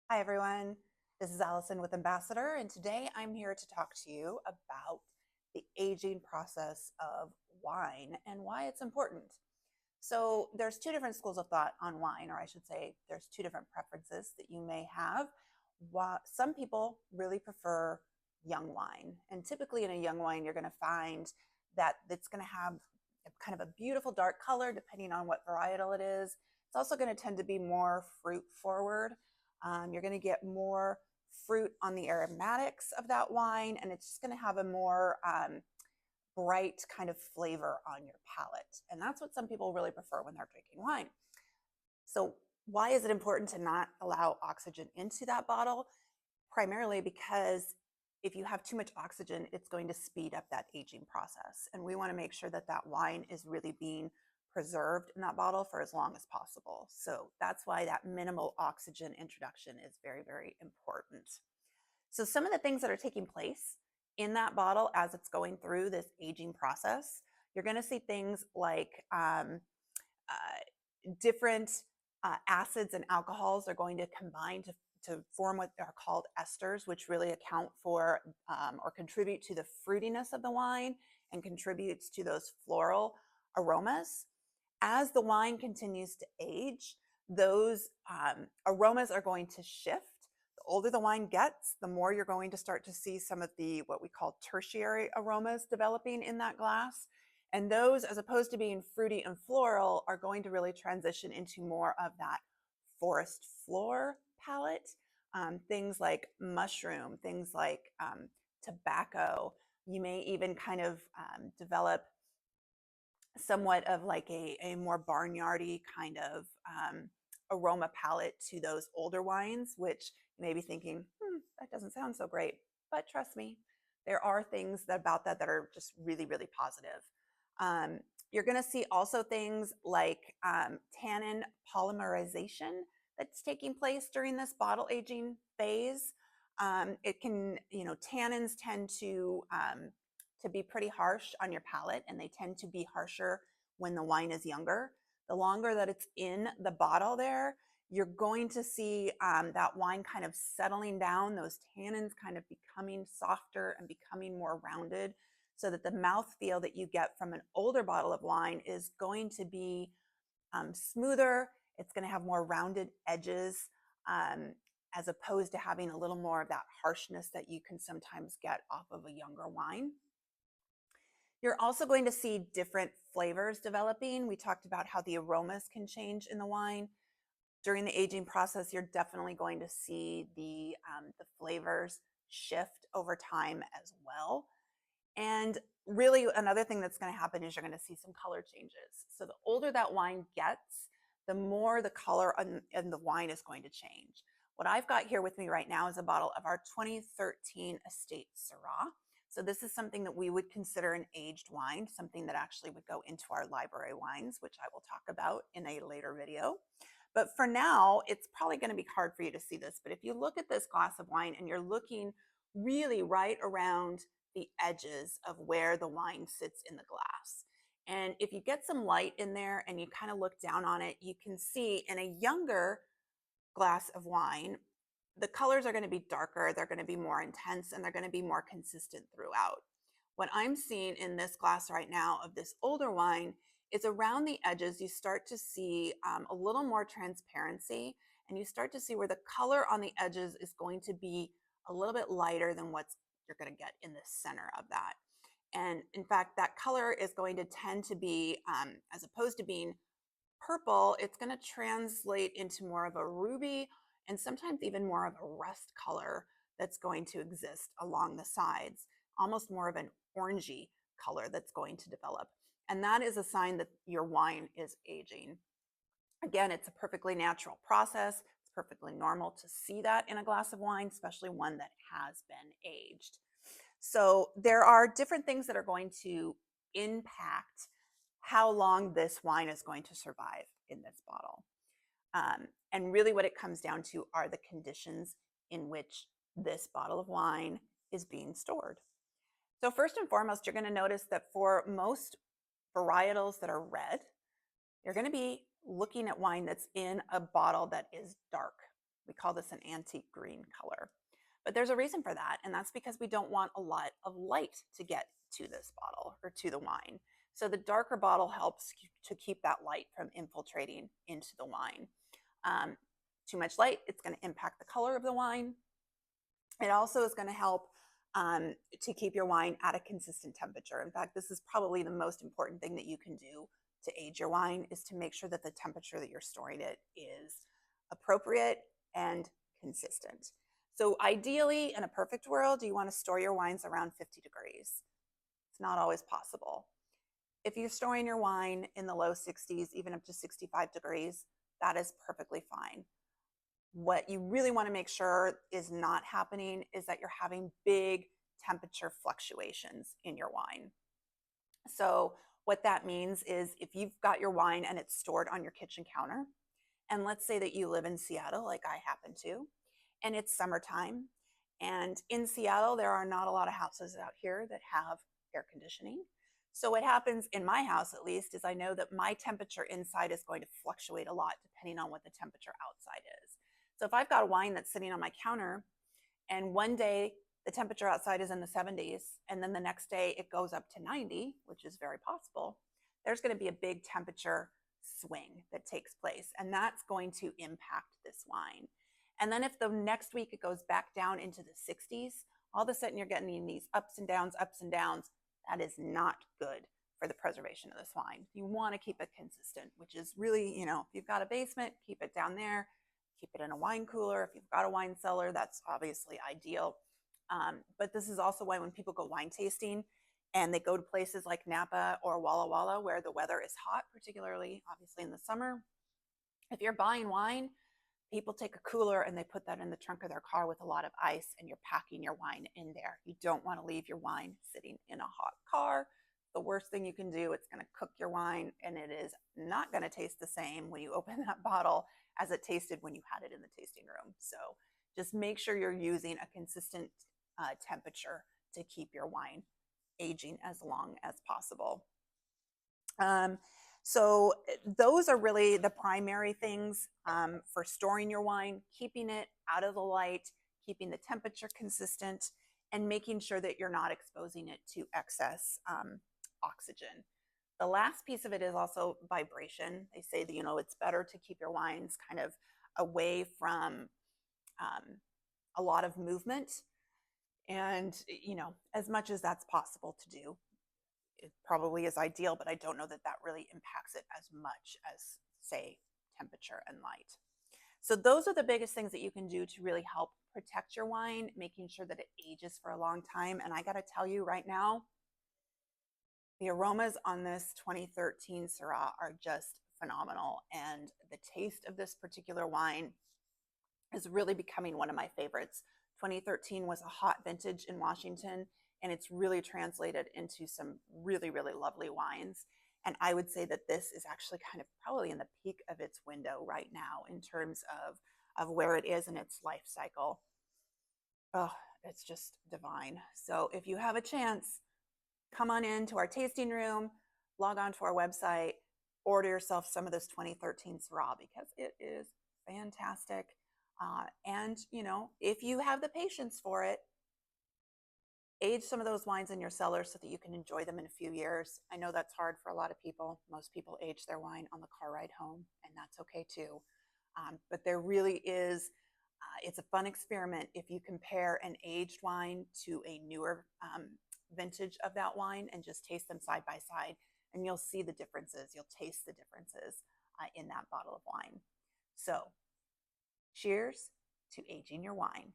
Hi, everyone. This is Allison with Ambassador, and today I'm here to talk to you about the aging process of wine and why it's important. So, there's two different schools of thought on wine, or I should say, there's two different preferences that you may have. Some people really prefer young wine, and typically in a young wine, you're going to find that it's going to have kind of a beautiful dark color depending on what varietal it is. It's also going to tend to be more fruit forward. You're going to get more fruit on the aromatics of that wine, and it's just going to have a more bright kind of flavor on your palate. And that's what some people really prefer when they're drinking wine. So, why is it important to not allow oxygen into that bottle? Primarily because if you have too much oxygen, it's going to speed up that aging process. And we want to make sure that that wine is really being preserved in that bottle for as long as possible. So that's why that minimal oxygen introduction is very, very important. So some of the things that are taking place in that bottle as it's going through this aging process, you're going to see things like different acids and alcohols are going to combine to form what are called esters, which really account for or contribute to the fruitiness of the wine and contributes to those floral aromas. As the wine continues to age, those aromas are going to shift. The older the wine gets, the more you're going to start to see some of the what we call tertiary aromas developing in that glass. And those, as opposed to being fruity and floral, are going to really transition into more of that forest floor palette. Things like mushroom, things like tobacco. You may even kind of develop somewhat of like a more barnyardy kind of aroma palette to those older wines, which you may be thinking, that doesn't sound so great. But trust me, there are things about that that are just really, really positive. You're going to see also things like tannin polymerization that's taking place during this bottle aging phase. It can, tannins tend to be pretty harsh on your palate, and they tend to be harsher when the wine is younger. The longer that it's in the bottle there, you're going to see that wine kind of settling down, those tannins kind of becoming softer and becoming more rounded, so that the mouthfeel that you get from an older bottle of wine is going to be smoother. It's going to have more rounded edges, as opposed to having a little more of that harshness that you can sometimes get off of a younger wine. You're also going to see different flavors developing. We talked about how the aromas can change in the wine. During the aging process, you're definitely going to see the flavors shift over time as well. And really, another thing that's going to happen is you're going to see some color changes. So the older that wine gets, the more the color in the wine is going to change. What I've got here with me right now is a bottle of our 2013 Estate Syrah. So this is something that we would consider an aged wine, something that actually would go into our library wines, which I will talk about in a later video. But for now, it's probably going to be hard for you to see this. But if you look at this glass of wine and you're looking really right around the edges of where the wine sits in the glass, and if you get some light in there and you kind of look down on it, you can see in a younger glass of wine, the colors are going to be darker, they're going to be more intense, and they're going to be more consistent throughout. What I'm seeing in this glass right now of this older wine is around the edges, you start to see a little more transparency, and you start to see where the color on the edges is going to be a little bit lighter than what you're going to get in the center of that. And in fact, that color is going to tend to be, as opposed to being purple, it's going to translate into more of a ruby and sometimes even more of a rust color that's going to exist along the sides, almost more of an orangey color that's going to develop. And that is a sign that your wine is aging. Again, it's a perfectly natural process. It's perfectly normal to see that in a glass of wine, especially one that has been aged. So there are different things that are going to impact how long this wine is going to survive in this bottle. And really what it comes down to are the conditions in which this bottle of wine is being stored. So first and foremost, you're going to notice that for most varietals that are red, you're going to be looking at wine that's in a bottle that is dark. We call this an antique green color. But there's a reason for that, and that's because we don't want a lot of light to get to this bottle or to the wine. So the darker bottle helps to keep that light from infiltrating into the wine. Too much light, it's going to impact the color of the wine. It also is going to help to keep your wine at a consistent temperature. In fact, this is probably the most important thing that you can do to age your wine, is to make sure that the temperature that you're storing it is appropriate and consistent. So ideally, in a perfect world, you want to store your wines around 50 degrees. It's not always possible. If you're storing your wine in the low 60s, even up to 65 degrees, that is perfectly fine. What you really want to make sure is not happening is that you're having big temperature fluctuations in your wine. So what that means is if you've got your wine and it's stored on your kitchen counter, and let's say that you live in Seattle, like I happen to, and it's summertime, and in Seattle, there are not a lot of houses out here that have air conditioning. So what happens in my house, at least, is I know that my temperature inside is going to fluctuate a lot depending on what the temperature outside is. So if I've got a wine that's sitting on my counter and one day the temperature outside is in the 70s and then the next day it goes up to 90, which is very possible, there's going to be a big temperature swing that takes place, and that's going to impact this wine. And then if the next week it goes back down into the 60s, all of a sudden you're getting these ups and downs, ups and downs. That is not good for the preservation of this wine. You want to keep it consistent, which is really, if you've got a basement, keep it down there. Keep it in a wine cooler. If you've got a wine cellar, that's obviously ideal. But this is also why when people go wine tasting and they go to places like Napa or Walla Walla where the weather is hot, particularly obviously in the summer, if you're buying wine, people take a cooler and they put that in the trunk of their car with a lot of ice, and you're packing your wine in there. You don't want to leave your wine sitting in a hot car. The worst thing you can do, it's going to cook your wine, and it is not going to taste the same when you open that bottle as it tasted when you had it in the tasting room. So just make sure you're using a consistent temperature to keep your wine aging as long as possible. So those are really the primary things for storing your wine: keeping it out of the light, keeping the temperature consistent, and making sure that you're not exposing it to excess oxygen. The last piece of it is also vibration. They say that, it's better to keep your wines kind of away from a lot of movement. And, as much as that's possible to do, it probably is ideal, but I don't know that that really impacts it as much as, say, temperature and light. So those are the biggest things that you can do to really help protect your wine, making sure that it ages for a long time. And I got to tell you right now, the aromas on this 2013 Syrah are just phenomenal. And the taste of this particular wine is really becoming one of my favorites. 2013 was a hot vintage in Washington, and it's really translated into some really, really lovely wines. And I would say that this is actually kind of probably in the peak of its window right now in terms of where it is in its life cycle. Oh, it's just divine. So if you have a chance, come on into our tasting room, log on to our website, order yourself some of this 2013 Syrah because it is fantastic. And, if you have the patience for it, age some of those wines in your cellar so that you can enjoy them in a few years. I know that's hard for a lot of people. Most people age their wine on the car ride home, and that's okay too. But there really is, it's a fun experiment if you compare an aged wine to a newer vintage of that wine and just taste them side by side, and you'll see the differences. You'll taste the differences in that bottle of wine. So cheers to aging your wine.